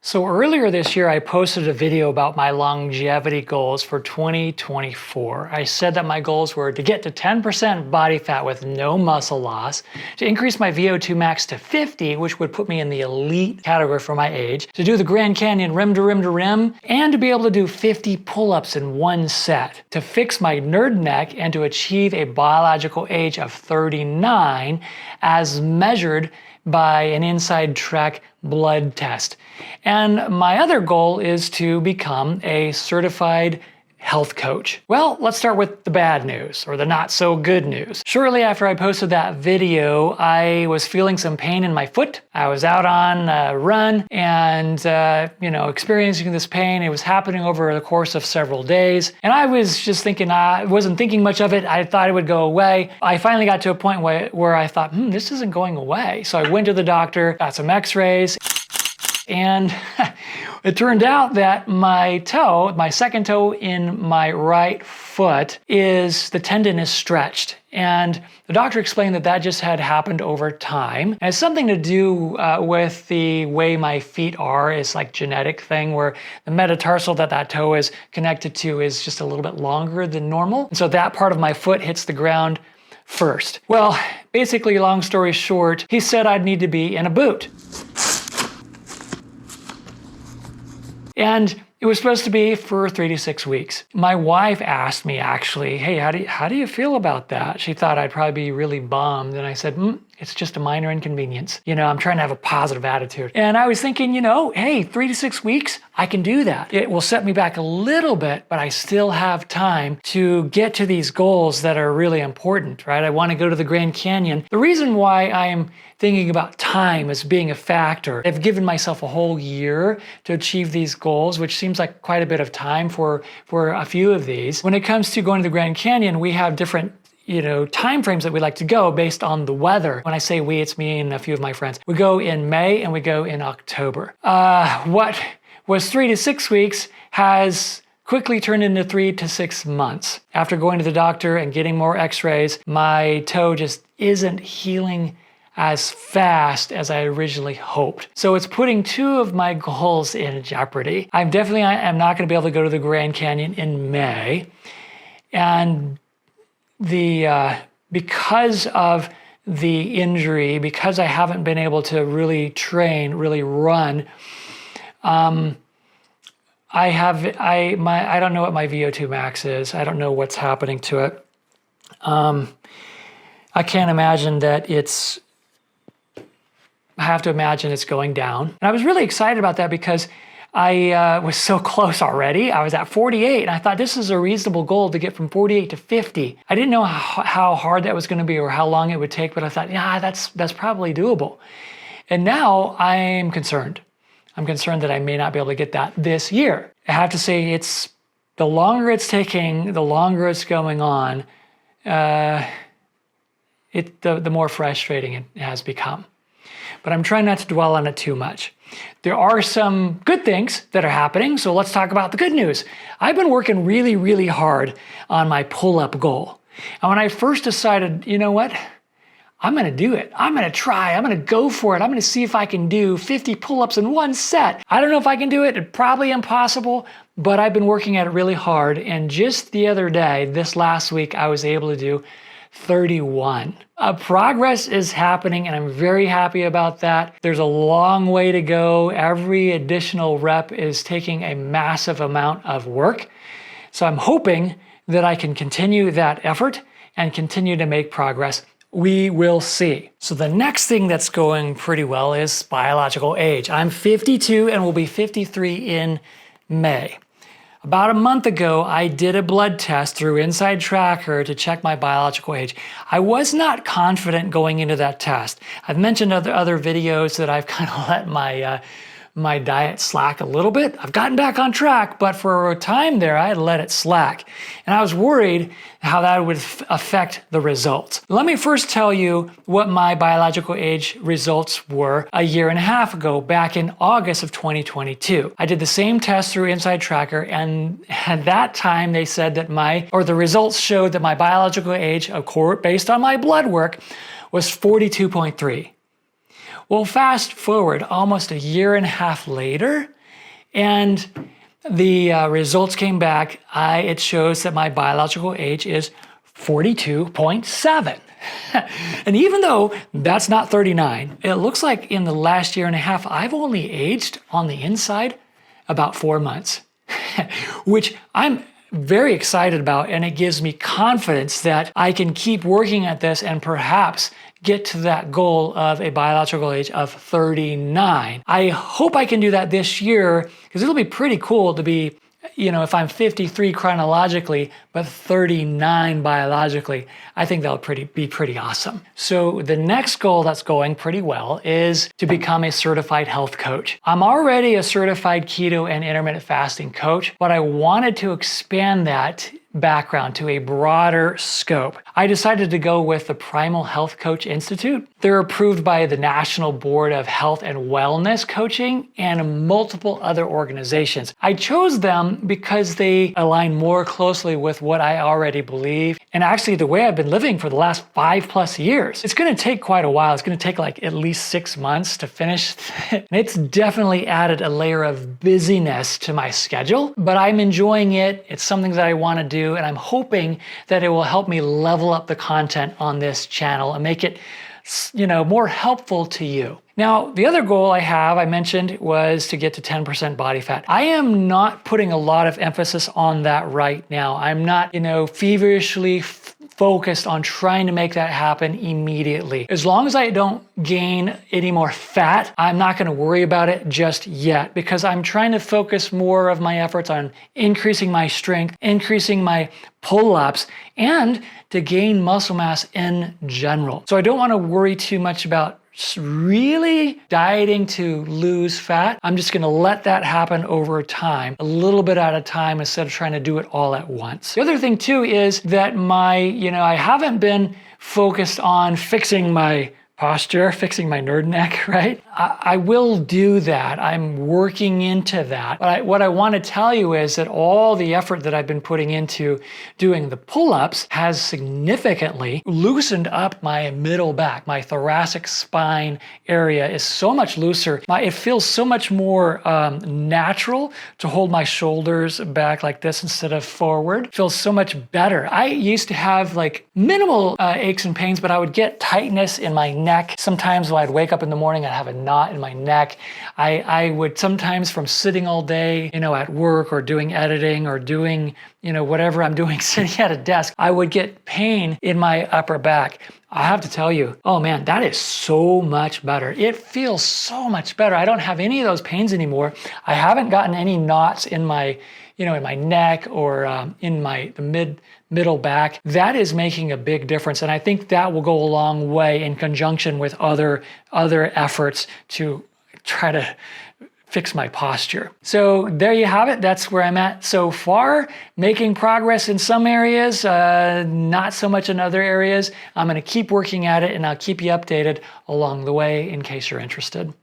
So earlier this year, I posted a video about my longevity goals for 2024. I said that my goals were to get to 10% body fat with no muscle loss, to increase my Vo2 Max to 50, which would put me in the elite category for my age, to do the Grand Canyon rim to rim to rim, and to be able to do 50 pull-ups in one set, to fix my nerd neck, and to achieve a biological age of 39 as measured by an inside track blood test. And my other goal is to become a certified health coach. Well, let's start with the bad news, or the not so good news. Shortly after I posted that video, I was feeling some pain in my foot. I was out on a run and, experiencing this pain. It was happening over the course of several days. And I was just thinking, I wasn't thinking much of it. I thought it would go away. I finally got to a point where I thought, this isn't going away. So I went to the doctor, got some x-rays, and it turned out that my toe, my second toe in my right foot, the tendon is stretched. And the doctor explained that that just had happened over time. And it's something to do with the way my feet are. It's like genetic thing where the metatarsal that toe is connected to is just a little bit longer than normal. And so that part of my foot hits the ground first. Well, basically, long story short, he said I'd need to be in a boot. And it was supposed to be for 3 to 6 weeks. My wife asked me actually, hey, how do you feel about that? She thought I'd probably be really bummed. And I said, it's just a minor inconvenience. I'm trying to have a positive attitude. And I was thinking, hey, 3 to 6 weeks, I can do that. It will set me back a little bit, but I still have time to get to these goals that are really important, right? I want to go to the Grand Canyon. The reason why I am thinking about time as being a factor, I've given myself a whole year to achieve these goals, which seems like quite a bit of time for a few of these. When it comes to going to the Grand Canyon, we have different time frames that we like to go based on the weather. When I say we, it's me and a few of my friends. We go in May and we go in October. What was 3 to 6 weeks has quickly turned into 3 to 6 months. After going to the doctor and getting more x-rays, my toe just isn't healing as fast as I originally hoped. So it's putting 2 of my goals in jeopardy. I am not going to be able to go to the Grand Canyon in May. And because of the injury, because I haven't been able to really train, really run, I don't know what my Vo2 Max is. I don't know what's happening to it. I can't imagine that I have to imagine it's going down. And I was really excited about that because I was so close already. I was at 48 and I thought this is a reasonable goal to get from 48 to 50. I didn't know how hard that was going to be or how long it would take, but I thought, yeah, that's probably doable. And now I'm concerned. I'm concerned that I may not be able to get that this year. I have to say, the longer it's taking, the longer it's going on, the more frustrating it has become. But I'm trying not to dwell on it too much. There are some good things that are happening, so let's talk about the good news. I've been working really, really hard on my pull-up goal. And when I first decided, you know what? I'm going to do it. I'm going to try. I'm going to go for it. I'm going to see if I can do 50 pull-ups in one set. I don't know if I can do it. It's probably impossible, but I've been working at it really hard. And just the other day, this last week, I was able to do 31. Progress is happening and I'm very happy about that. There's a long way to go. Every additional rep is taking a massive amount of work. So I'm hoping that I can continue that effort and continue to make progress. We will see. So the next thing that's going pretty well is biological age. I'm 52 and will be 53 in May. About a month ago, I did a blood test through Inside Tracker to check my biological age. I was not confident going into that test. I've mentioned other videos that I've kind of let my diet slack a little bit. I've gotten back on track, but for a time there, I had let it slack. And I was worried how that would affect the results. Let me first tell you what my biological age results were a year and a half ago, back in August of 2022. I did the same test through Inside Tracker, and at that time they said that the results showed that my biological age, based on my blood work, was 42.3. Well, fast forward almost a year and a half later, and the results came back. It shows that my biological age is 42.7. And even though that's not 39, it looks like in the last year and a half, I've only aged on the inside about 4 months, which I'm very excited about, and it gives me confidence that I can keep working at this and perhaps get to that goal of a biological age of 39. I hope I can do that this year, because it'll be pretty cool to be, if I'm 53 chronologically, but 39 biologically. I think that'll be pretty awesome. So the next goal that's going pretty well is to become a certified health coach. I'm already a certified keto and intermittent fasting coach, but I wanted to expand that background to a broader scope. I decided to go with the Primal Health Coach Institute. They're approved by the National Board of Health and Wellness Coaching and multiple other organizations. I chose them because they align more closely with what I already believe, and actually the way I've been living for the last 5+ years. It's going to take quite a while. It's going to take like at least 6 months to finish. And it's definitely added a layer of busyness to my schedule, but I'm enjoying it. It's something that I want to do, and I'm hoping that it will help me level up the content on this channel and make it, more helpful to you. Now, the other goal I mentioned, was to get to 10% body fat. I am not putting a lot of emphasis on that right now. I'm not, feverishly focused on trying to make that happen immediately. As long as I don't gain any more fat, I'm not going to worry about it just yet, because I'm trying to focus more of my efforts on increasing my strength, increasing my pull-ups, and to gain muscle mass in general. So I don't want to worry too much about really dieting to lose fat. I'm just going to let that happen over time, a little bit at a time, instead of trying to do it all at once. The other thing too is that I haven't been focused on fixing my posture, fixing my nerd neck, right? I will do that. I'm working into that. But what I want to tell you is that all the effort that I've been putting into doing the pull-ups has significantly loosened up my middle back. My thoracic spine area is so much looser. It feels so much more natural to hold my shoulders back like this instead of forward. It feels so much better. I used to have like minimal aches and pains, but I would get tightness in my neck. Sometimes when I'd wake up in the morning, I'd have a knot in my neck. I would sometimes, from sitting all day, at work or doing editing or doing, whatever I'm doing, sitting at a desk, I would get pain in my upper back. I have to tell you, oh man, that is so much better. It feels so much better. I don't have any of those pains anymore. I haven't gotten any knots in my, in my neck or in the middle back. That is making a big difference, and I think that will go a long way in conjunction with other efforts to try to fix my posture. So there you have it. That's where I'm at so far. Making progress in some areas, not so much in other areas. I'm going to keep working at it, and I'll keep you updated along the way in case you're interested.